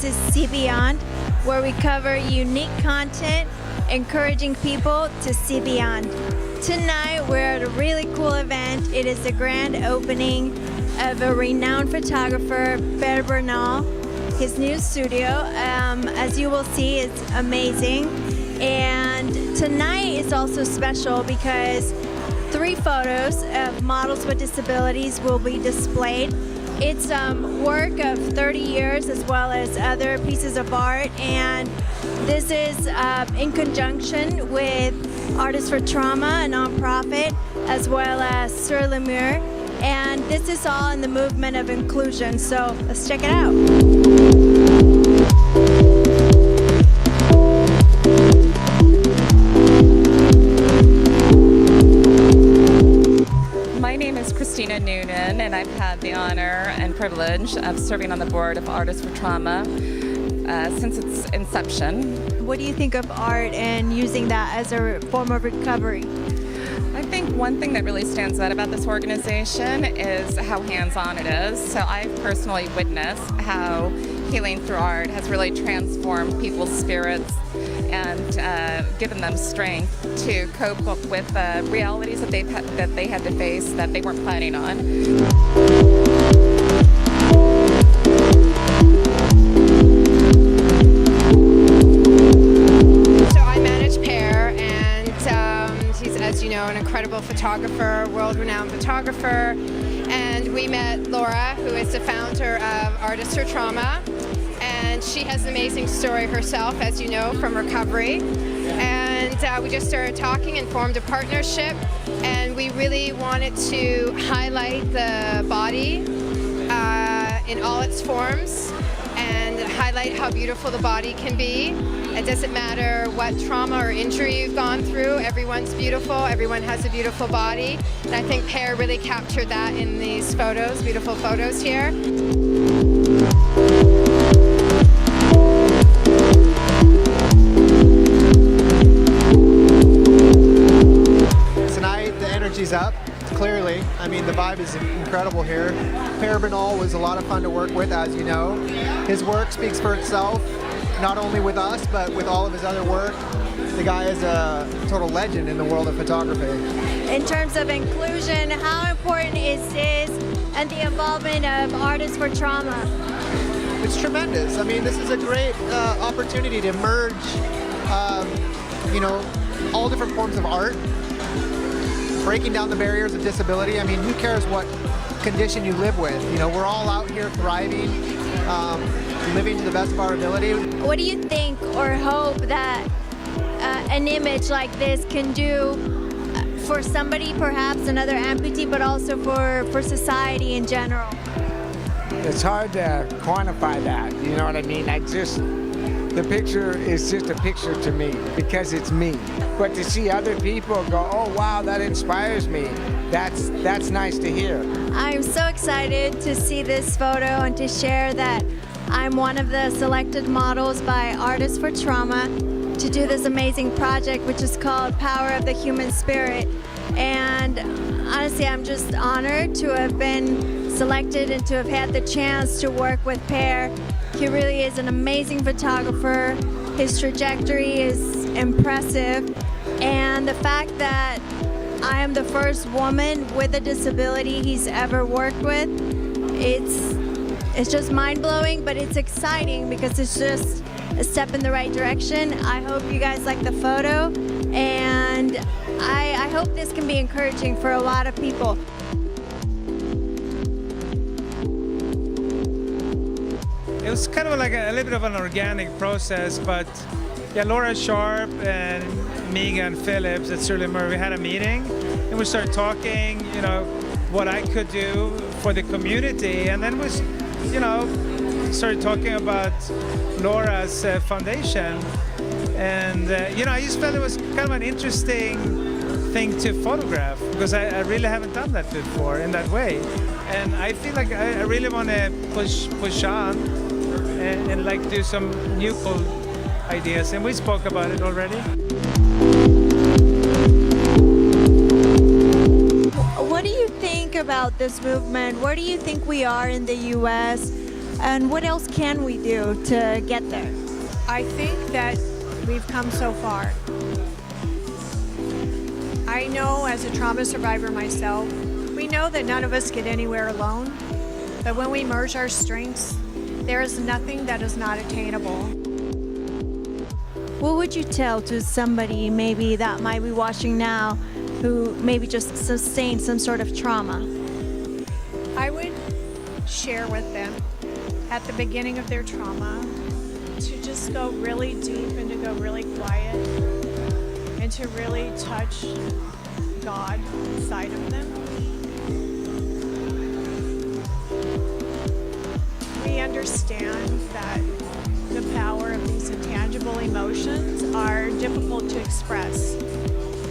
is See Beyond, where we cover unique content, encouraging people to see beyond. Tonight, we're at a really cool event. It is the grand opening of a renowned photographer, Per Bernal, his new studio. As you will see, it's amazing. And tonight is also special because 3 photos of models with disabilities will be displayed. It's work of 30 years as well as other pieces of art, and this is in conjunction with Artists for Trauma, a nonprofit, as well as Sur le Mur, and this is all in the movement of inclusion, so let's check it out. My name is CHRISTINA NOONAN, and I've had the honor and privilege of serving on the board of Artists for Trauma since its inception. What do you think of art and using that as a form of recovery? I think one thing that really stands out about this organization is how hands-on it is. So I've personally witnessed how healing through art has really transformed people's spirits and given them strength to cope up with realities that they had to face that they weren't planning on. As you know, an incredible photographer, world-renowned photographer, and we met Laura, who is the founder of Artists for Trauma, and she has an amazing story herself, as you know, from recovery. And we just started talking and formed a partnership, and we really wanted to highlight the body in all its forms and highlight how beautiful the body can be. It doesn't matter what trauma or injury you've gone through, everyone's beautiful, everyone has a beautiful body. And I think Per really captured that in these photos, beautiful photos here. Tonight the energy's up, clearly. I mean, the vibe is incredible here. Per Bernal was a lot of fun to work with, as you know. His work speaks for itself, not only with us, but with all of his other work. The guy is a total legend in the world of photography. In terms of inclusion, how important is this and the involvement of Artists for Trauma? It's tremendous. I mean, this is a great opportunity to merge, you know, all different forms of art, breaking down the barriers of disability. I mean, who cares what condition you live with? You know, we're all out here thriving, living to the best of our ability. What do you think or hope that an image like this can do for somebody, perhaps another amputee, but also for society in general? It's hard to quantify that, you know what I mean? The picture is just a picture to me because it's me. But to see other people go, oh wow, that inspires me, that's nice to hear. I'm so excited to see this photo and to share that I'm one of the selected models by Artists for Trauma to do this amazing project, which is called Power of the Human Spirit. And honestly, I'm just honored to have been selected and to have had the chance to work with Per. He really is an amazing photographer. His trajectory is impressive. And the fact that I am the first woman with a disability he's ever worked with, it's just mind-blowing, but it's exciting because it's just a step in the right direction. I hope you guys like the photo, and I hope this can be encouraging for a lot of people. It was kind of like a little bit of an organic process, but yeah, Laura Sharpe and Megan Phillips at Sur le Mur, we had a meeting and we started talking, you know, what I could do for the community, and then was, you know, started talking about Laura's foundation, and you know, I just felt it was kind of an interesting thing to photograph because I really haven't done that before in that way, and I feel like I really want to push on and like do some new cool ideas, and we spoke about it already. What do you think about this movement? Where do you think we are in the U.S. And what else can we do to get there? I think that we've come so far. I know as a trauma survivor myself, we know that none of us get anywhere alone, but when we merge our strengths, there is nothing that is not attainable. What would you tell to somebody maybe that might be watching now who maybe just sustained some sort of trauma? I would share with them at the beginning of their trauma to just go really deep and to go really quiet and to really touch God inside of them. We understand that the power of these intangible emotions are difficult to express.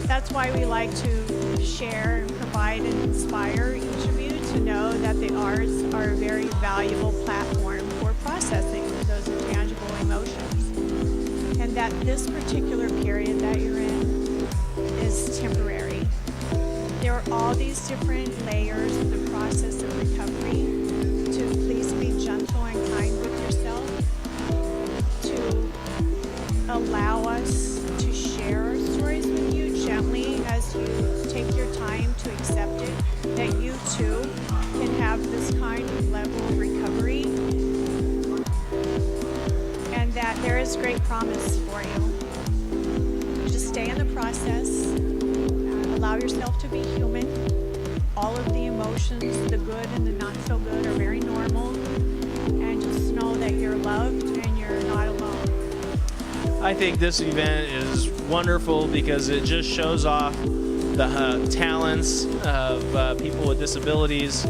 That's why we like to share and provide and inspire each of you to know that the arts are a very valuable platform for processing those intangible emotions. And that this particular period that you're in is temporary. There are all these different layers of the process of recovery. To please be gentle and kind with yourself. To allow us to share our stories with you gently as you take your time to accept it, that you too can have this kind of level of recovery, and that there is great promise for you. Just stay in the process, allow yourself to be human. All of the emotions, the good and the not so good, are very normal, and just know that you're loved and you're not alone. I think this event is wonderful because it just shows off the talents of people with disabilities.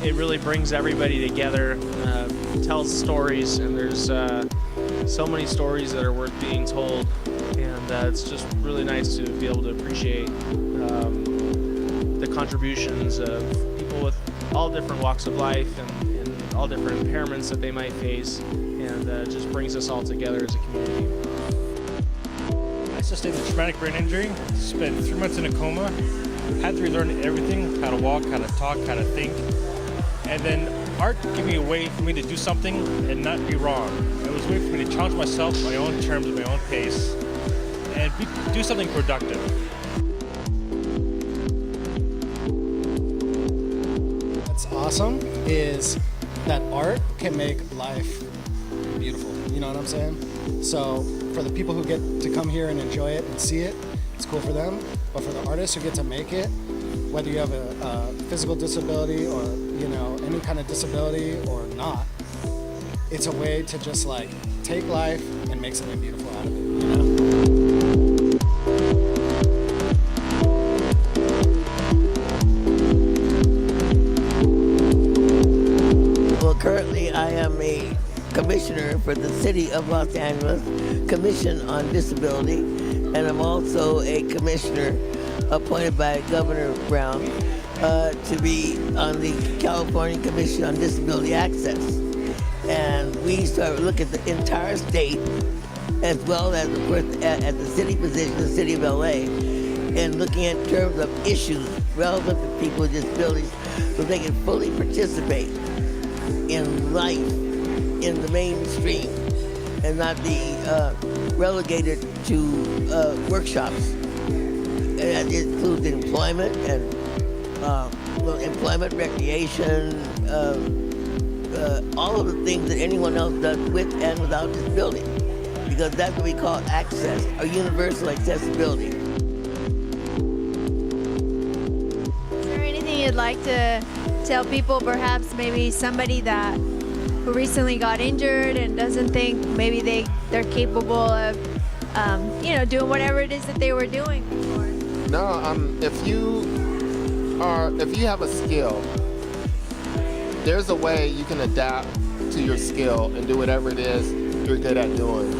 It really brings everybody together, tells stories, and there's so many stories that are worth being told, and it's just really nice to be able to appreciate the contributions of people with all different walks of life and all different impairments that they might face, and it just brings us all together as a community. I sustained a traumatic brain injury, spent 3 months in a coma, had to relearn everything, how to walk, how to talk, how to think, and then art gave me a way for me to do something and not be wrong. It was a way for me to challenge myself on my own terms, at my own pace, and do something productive. What's awesome is that art can make life beautiful, you know what I'm saying? So for the people who get to come here and enjoy it and see it, it's cool for them, but for the artists who get to make it, whether you have a physical disability or, you know, any kind of disability or not, it's a way to just like take life and make something beautiful out of it, you know? Well, currently I am a commissioner for the City of Los Angeles Commission on Disability, and I'm also a commissioner appointed by Governor Brown to be on the California Commission on Disability Access. And we sort of look at the entire state, as well as, of course, at the city position, the City of LA, and looking at terms of issues relevant to people with disabilities so they can fully participate in life in the mainstream and not be relegated to workshops. And that includes employment and employment, recreation, all of the things that anyone else does with and without disability, because that's what we call access, or universal accessibility. Is there anything you'd like to tell people, perhaps maybe somebody who recently got injured and doesn't think maybe they're capable of doing whatever it is that they were doing before? No, if you have a skill, there's a way you can adapt to your skill and do whatever it is you're good at doing.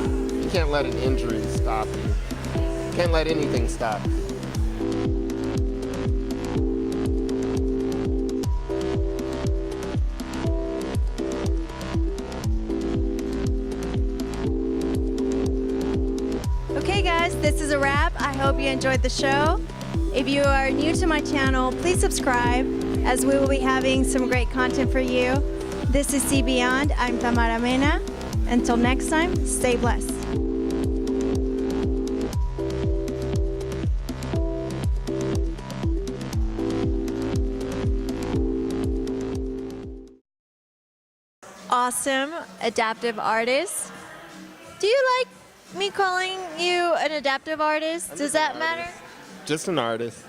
You can't let an injury stop you. You can't let anything stop you. Okay guys, this is a wrap. I hope you enjoyed the show. If you are new to my channel, please subscribe, as we will be having some great content for you. This is See Beyond. I'm Tamara Mena. Until next time, stay blessed. Awesome adaptive artist. Do you like me calling you an adaptive artist? Does that matter? Just an artist.